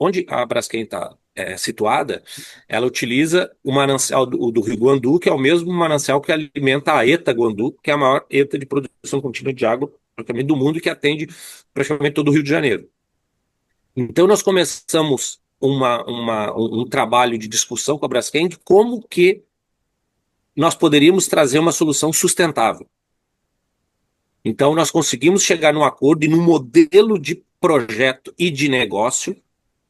Onde a Braskem está situada, ela utiliza o manancial do Rio Guandu, que é o mesmo manancial que alimenta a ETA Guandu, que é a maior ETA de produção contínua de água praticamente do mundo e que atende praticamente todo o Rio de Janeiro. Então nós começamos um trabalho de discussão com a Braskem de como que nós poderíamos trazer uma solução sustentável. Então, nós conseguimos chegar num acordo e num modelo de projeto e de negócio.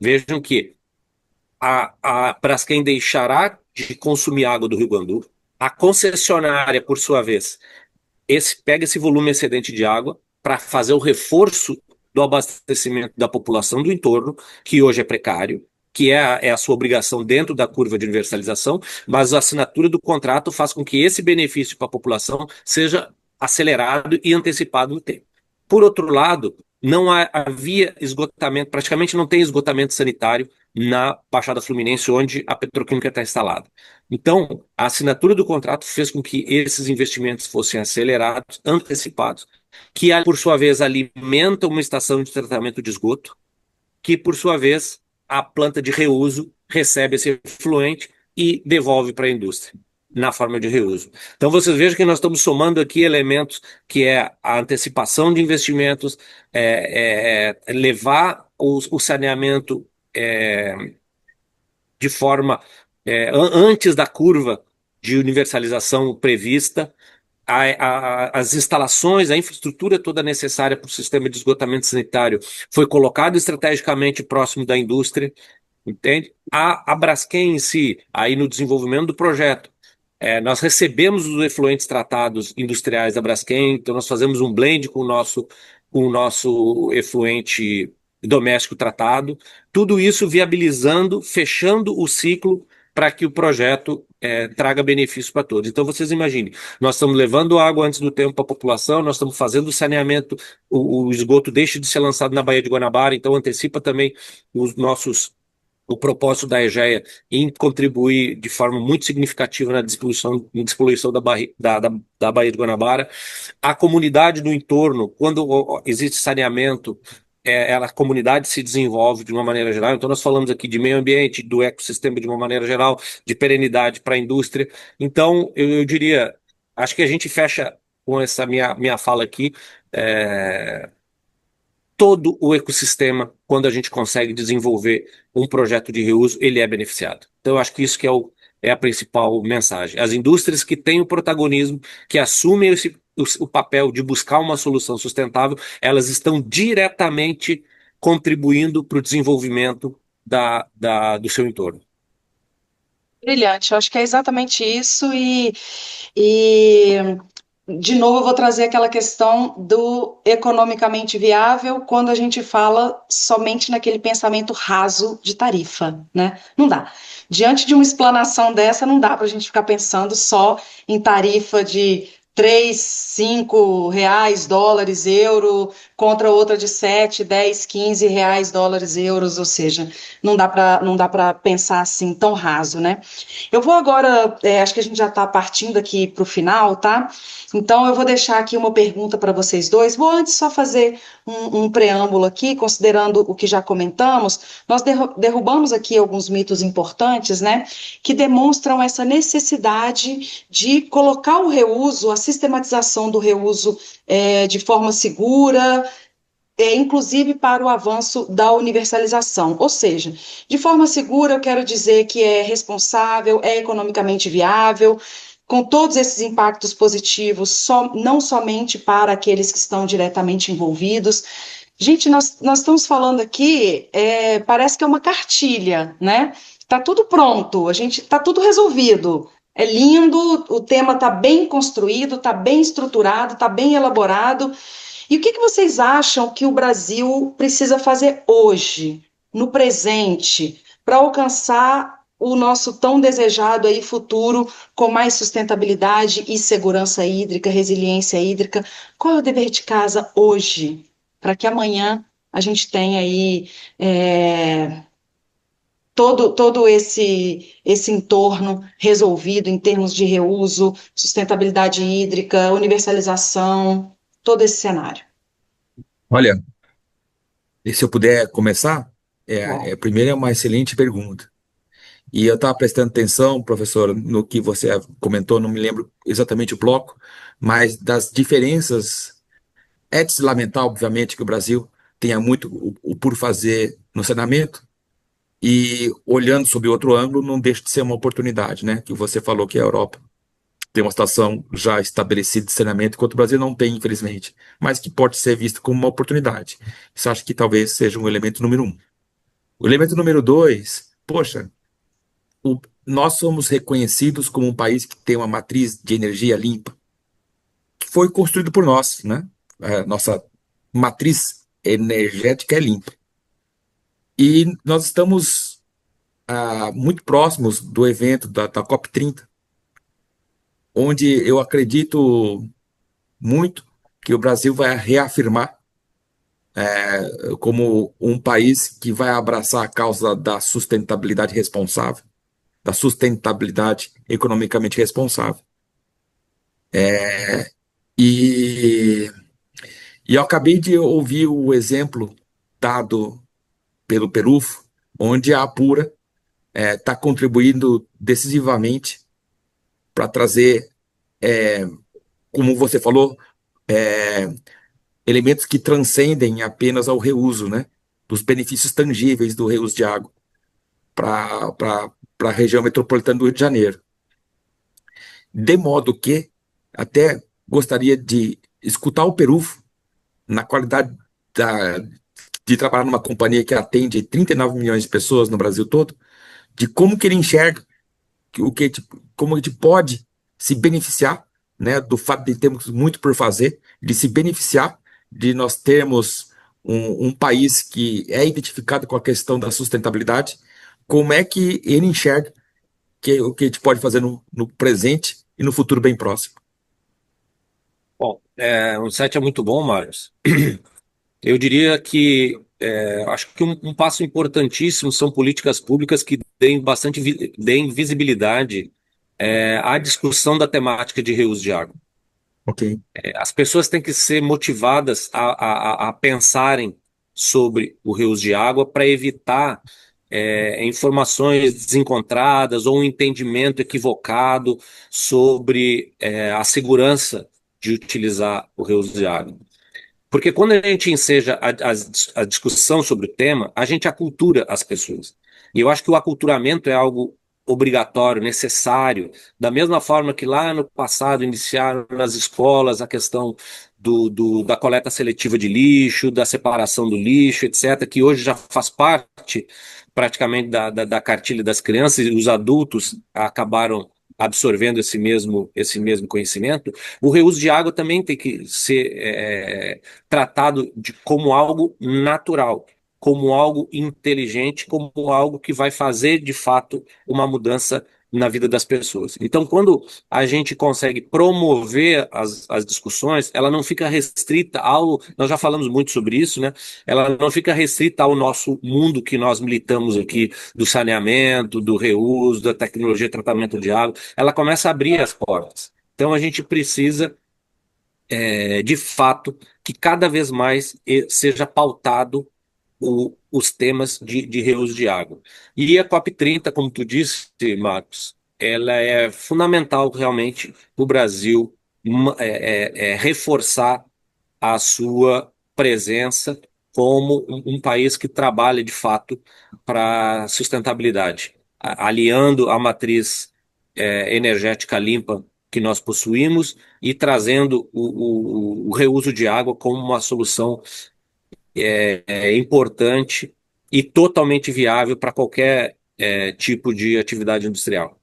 Vejam que a Braskem deixará de consumir água do Rio Guandu. A concessionária, por sua vez, pega esse volume excedente de água para fazer o reforço do abastecimento da população do entorno, que hoje é precário, que é a sua obrigação dentro da curva de universalização, mas a assinatura do contrato faz com que esse benefício para a população seja acelerado e antecipado no tempo. Por outro lado, não havia esgotamento, praticamente não tem esgotamento sanitário na Baixada Fluminense, onde a petroquímica está instalada. Então, a assinatura do contrato fez com que esses investimentos fossem acelerados, antecipados, que, por sua vez, alimentam uma estação de tratamento de esgoto, que, por sua vez, a planta de reuso recebe esse efluente e devolve para a indústria na forma de reuso. Então vocês vejam que nós estamos somando aqui elementos que é a antecipação de investimentos, levar o saneamento de forma antes da curva de universalização prevista, as instalações, a infraestrutura toda necessária para o sistema de esgotamento sanitário foi colocado estrategicamente próximo da indústria, entende? A Braskem em si, aí no desenvolvimento do projeto, nós recebemos os efluentes tratados industriais da Braskem, então nós fazemos um blend com o nosso efluente doméstico tratado, tudo isso viabilizando, fechando o ciclo para que o projeto traga benefício para todos. Então vocês imaginem, nós estamos levando água antes do tempo para a população, nós estamos fazendo o saneamento, o esgoto deixa de ser lançado na Baía de Guanabara, então antecipa também o propósito da EGEA em contribuir de forma muito significativa na despoluição da Baía de Guanabara. A comunidade no entorno, quando existe saneamento, a comunidade se desenvolve de uma maneira geral. Então, nós falamos aqui de meio ambiente, do ecossistema de uma maneira geral, de perenidade para a indústria. Então, eu diria, acho que a gente fecha com essa minha fala aqui, todo o ecossistema, quando a gente consegue desenvolver um projeto de reuso, ele é beneficiado. Então, eu acho que isso que é a principal mensagem. As indústrias que têm o protagonismo, que assumem o papel de buscar uma solução sustentável, elas estão diretamente contribuindo para o desenvolvimento do seu entorno. Brilhante, eu acho que é exatamente isso e de novo, eu vou trazer aquela questão do economicamente viável quando a gente fala somente naquele pensamento raso de tarifa, né? Não dá. Diante de uma explanação dessa, não dá para a gente ficar pensando só em tarifa de 3, 5 reais, dólares, euro, contra outra de 7, 10, 15 reais, dólares, euros, ou seja, não dá para pensar assim tão raso, né? Eu vou agora, acho que a gente já está partindo aqui para o final, tá? Então eu vou deixar aqui uma pergunta para vocês dois. Vou antes só fazer um preâmbulo aqui, considerando o que já comentamos. Nós derrubamos aqui alguns mitos importantes, né? Que demonstram essa necessidade de colocar o reuso, a sistematização do reuso de forma segura, inclusive para o avanço da universalização. Ou seja, de forma segura, eu quero dizer que é responsável, é economicamente viável, com todos esses impactos positivos, não somente para aqueles que estão diretamente envolvidos. Gente, nós estamos falando aqui, parece que é uma cartilha, né? Está tudo pronto, a gente está tudo resolvido. É lindo, o tema está bem construído, está bem estruturado, está bem elaborado. E o que vocês acham que o Brasil precisa fazer hoje, no presente, para alcançar o nosso tão desejado aí futuro com mais sustentabilidade e segurança hídrica, resiliência hídrica? Qual é o dever de casa hoje, para que amanhã a gente tenha aí todo esse entorno resolvido em termos de reuso, sustentabilidade hídrica, universalização, todo esse cenário? Olha, e se eu puder começar, Bom. primeiro é uma excelente pergunta. E eu estava prestando atenção, professor, no que você comentou, não me lembro exatamente o bloco, mas das diferenças. É de se lamentar, obviamente, que o Brasil tenha muito o por fazer no saneamento, e olhando sob outro ângulo, não deixa de ser uma oportunidade, né? Que você falou que a Europa tem uma situação já estabelecida de saneamento, enquanto o Brasil não tem, infelizmente, mas que pode ser visto como uma oportunidade. Isso acho que talvez seja um elemento número um. O elemento número dois, poxa, nós somos reconhecidos como um país que tem uma matriz de energia limpa, que foi construído por nós, né? Nossa matriz energética é limpa. E nós estamos muito próximos do evento da COP30, onde eu acredito muito que o Brasil vai reafirmar como um país que vai abraçar a causa da sustentabilidade responsável, da sustentabilidade economicamente responsável. E, e eu acabei de ouvir o exemplo dado pelo Perufo, onde a Apura está contribuindo decisivamente para trazer, como você falou, elementos que transcendem apenas ao reuso, né? Dos benefícios tangíveis do reuso de água para a região metropolitana do Rio de Janeiro. De modo que até gostaria de escutar o Perufo na qualidade de trabalhar numa companhia que atende 39 milhões de pessoas no Brasil todo, de como que ele enxerga como a gente pode se beneficiar, né, do fato de termos muito por fazer, de se beneficiar de nós termos um país que é identificado com a questão da sustentabilidade, como é que ele enxerga o que a gente pode fazer no presente e no futuro bem próximo. Bom, o site é muito bom, Marcos. Eu diria que acho que um passo importantíssimo são políticas públicas que deem visibilidade à discussão da temática de reuso de água. Ok. As pessoas têm que ser motivadas a pensarem sobre o reuso de água para evitar informações desencontradas ou um entendimento equivocado sobre a segurança de utilizar o reuso de água. Porque quando a gente enseja a discussão sobre o tema, a gente acultura as pessoas. E eu acho que o aculturamento é algo obrigatório, necessário, da mesma forma que lá no passado iniciaram nas escolas a questão da coleta seletiva de lixo, da separação do lixo, etc., que hoje já faz parte praticamente da cartilha das crianças, e os adultos acabaram absorvendo esse mesmo conhecimento. O reuso de água também tem que ser tratado como algo natural, como algo inteligente, como algo que vai fazer, de fato, uma mudança na vida das pessoas. Então, quando a gente consegue promover as discussões, ela não fica restrita ao. Nós já falamos muito sobre isso, né? Ela não fica restrita ao nosso mundo que nós militamos aqui, do saneamento, do reuso, da tecnologia de tratamento de água. Ela começa a abrir as portas. Então, a gente precisa, de fato, que cada vez mais seja pautado os temas de reuso de água. E a COP30, como tu disse, Marcos, ela é fundamental realmente para o Brasil reforçar a sua presença como um país que trabalha de fato para sustentabilidade, aliando a matriz energética limpa que nós possuímos e trazendo o reuso de água como uma solução importante e totalmente viável para qualquer tipo de atividade industrial.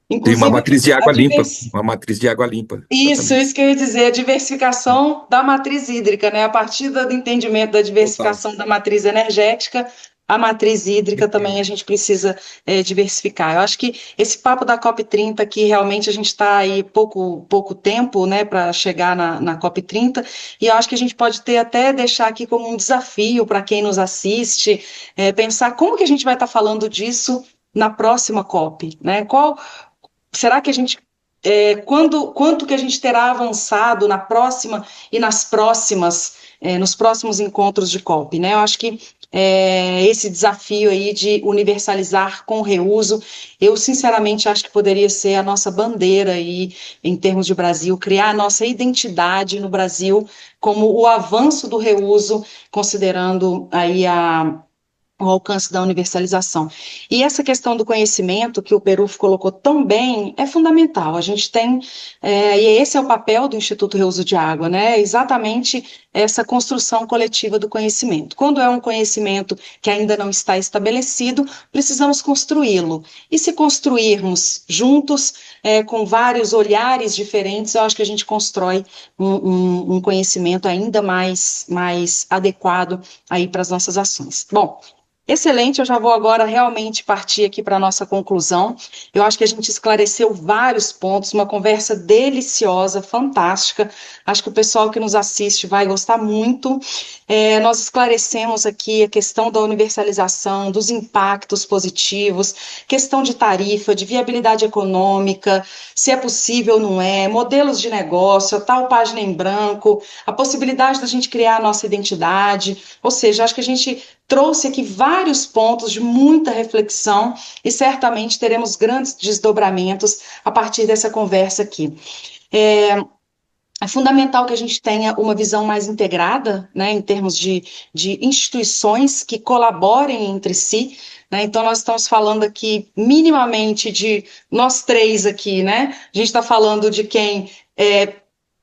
Tem uma Inclusive, matriz de a água limpa, divers... uma matriz de água limpa, Isso, exatamente. isso que eu ia dizer, a diversificação da matriz hídrica, né? A partir do entendimento da Total. diversificação da matriz energética, a matriz hídrica também a gente precisa diversificar. Eu acho que esse papo da COP30, que realmente a gente está aí pouco tempo, né, para chegar na COP30, e eu acho que a gente pode ter até deixar aqui como um desafio para quem nos assiste, pensar como que a gente vai estar falando disso na próxima COP, né? Será que a gente quanto que a gente terá avançado na próxima e nas próximas, nos próximos encontros de COP, né? Eu acho que esse desafio aí de universalizar com reuso, eu sinceramente acho que poderia ser a nossa bandeira aí em termos de Brasil, criar a nossa identidade no Brasil como o avanço do reuso, considerando aí o alcance da universalização. E essa questão do conhecimento que o Peruf colocou tão bem é fundamental. A gente tem, e esse é o papel do Instituto Reuso de Água, né? Exatamente essa construção coletiva do conhecimento. Quando é um conhecimento que ainda não está estabelecido, precisamos construí-lo. E se construirmos juntos, com vários olhares diferentes, eu acho que a gente constrói um conhecimento ainda mais adequado aí para as nossas ações. Bom, excelente, eu já vou agora realmente partir aqui para a nossa conclusão. Eu acho que a gente esclareceu vários pontos, uma conversa deliciosa, fantástica. Acho que o pessoal que nos assiste vai gostar muito. Nós esclarecemos aqui a questão da universalização, dos impactos positivos, questão de tarifa, de viabilidade econômica, se é possível ou não é, modelos de negócio, a tal página em branco, a possibilidade da gente criar a nossa identidade. Ou seja, acho que a gente trouxe aqui vários pontos de muita reflexão e certamente teremos grandes desdobramentos a partir dessa conversa aqui. É fundamental que a gente tenha uma visão mais integrada, né, em termos de instituições que colaborem entre si, né? Então, nós estamos falando aqui minimamente de nós três aqui, né? A gente está falando de quem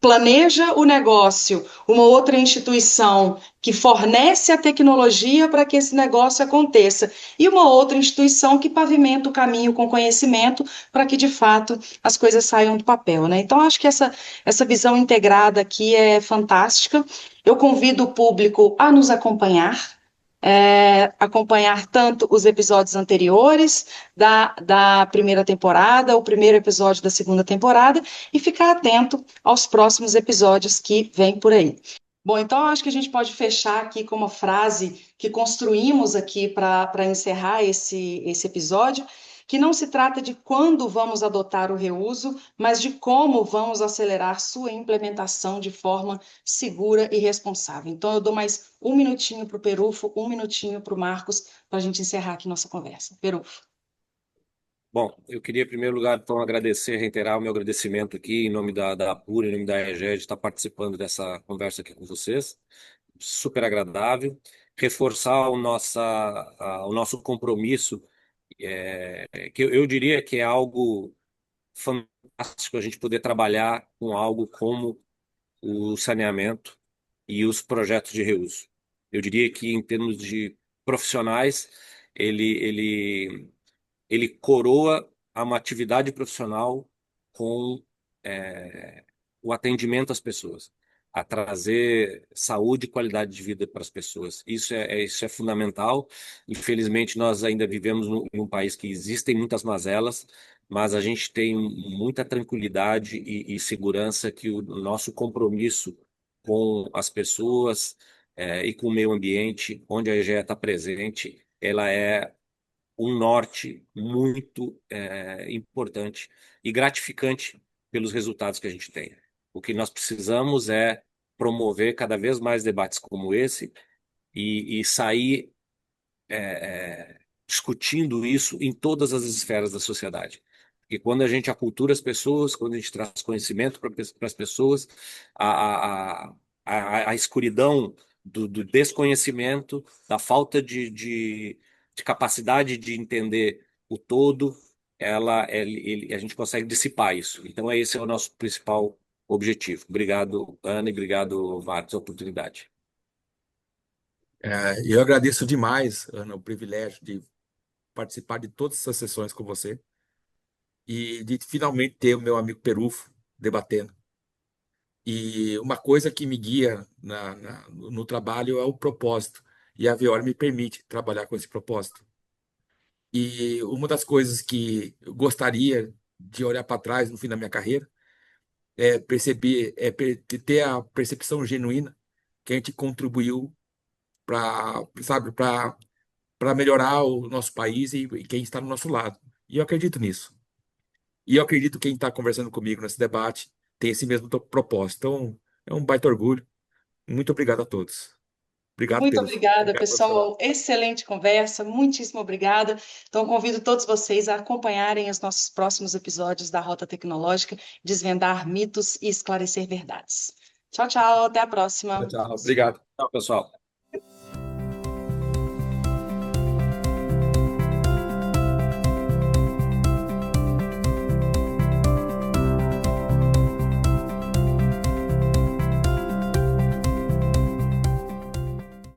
planeja o negócio, uma outra instituição que fornece a tecnologia para que esse negócio aconteça, e uma outra instituição que pavimenta o caminho com conhecimento para que, de fato, as coisas saiam do papel, né? Então, acho que essa visão integrada aqui é fantástica. Eu convido o público a nos acompanhar, acompanhar tanto os episódios anteriores da primeira temporada, o primeiro episódio da segunda temporada, e ficar atento aos próximos episódios que vêm por aí. Bom, então eu acho que a gente pode fechar aqui com uma frase que construímos aqui para encerrar esse episódio, que não se trata de quando vamos adotar o reuso, mas de como vamos acelerar sua implementação de forma segura e responsável. Então, eu dou mais um minutinho para o Perufo, um minutinho para o Marcos, para a gente encerrar aqui nossa conversa. Perufo. Bom, eu queria, em primeiro lugar, então, agradecer, reiterar o meu agradecimento aqui, em nome da APUR, em nome da EGE, de estar participando dessa conversa aqui com vocês. Super agradável. Reforçar o nosso compromisso, que eu diria que é algo fantástico a gente poder trabalhar com algo como o saneamento e os projetos de reuso. Eu diria que, em termos de profissionais, ele, ele ele coroa uma atividade profissional com o atendimento às pessoas. a trazer saúde e qualidade de vida para as pessoas. Isso é fundamental. Infelizmente, nós ainda vivemos em um país que existem muitas mazelas, mas a gente tem muita tranquilidade e segurança que o nosso compromisso com as pessoas, e com o meio ambiente, onde a EGEA está presente, ela é um norte muito importante e gratificante pelos resultados que a gente tem. O que nós precisamos é promover cada vez mais debates como esse e sair discutindo isso em todas as esferas da sociedade. Porque quando a gente acultura as pessoas, quando a gente traz conhecimento para as pessoas, a escuridão do desconhecimento, da falta de capacidade de entender o todo, a gente consegue dissipar isso. Então, esse é o nosso principal objetivo. Obrigado, Ana, e obrigado, Vargas, pela oportunidade. Eu agradeço demais, Ana, o privilégio de participar de todas essas sessões com você e de finalmente ter o meu amigo Perufo debatendo. E uma coisa que me guia no trabalho é o propósito. E a Veor me permite trabalhar com esse propósito. E uma das coisas que eu gostaria de olhar para trás no fim da minha carreira é perceber, ter a percepção genuína que a gente contribuiu para, sabe, para melhorar o nosso país e quem está no nosso lado. E eu acredito nisso. E eu acredito que quem está conversando comigo nesse debate tem esse mesmo propósito. Então, é um baita orgulho. Muito obrigado a todos. Obrigado, Muito Perufo. obrigada, Obrigado, professora. pessoal. Excelente conversa, muitíssimo obrigada. Então, convido todos vocês a acompanharem os nossos próximos episódios da Rota Tecnológica, desvendar mitos e esclarecer verdades. Tchau, tchau, até a próxima. Tchau, obrigado. Tchau, pessoal.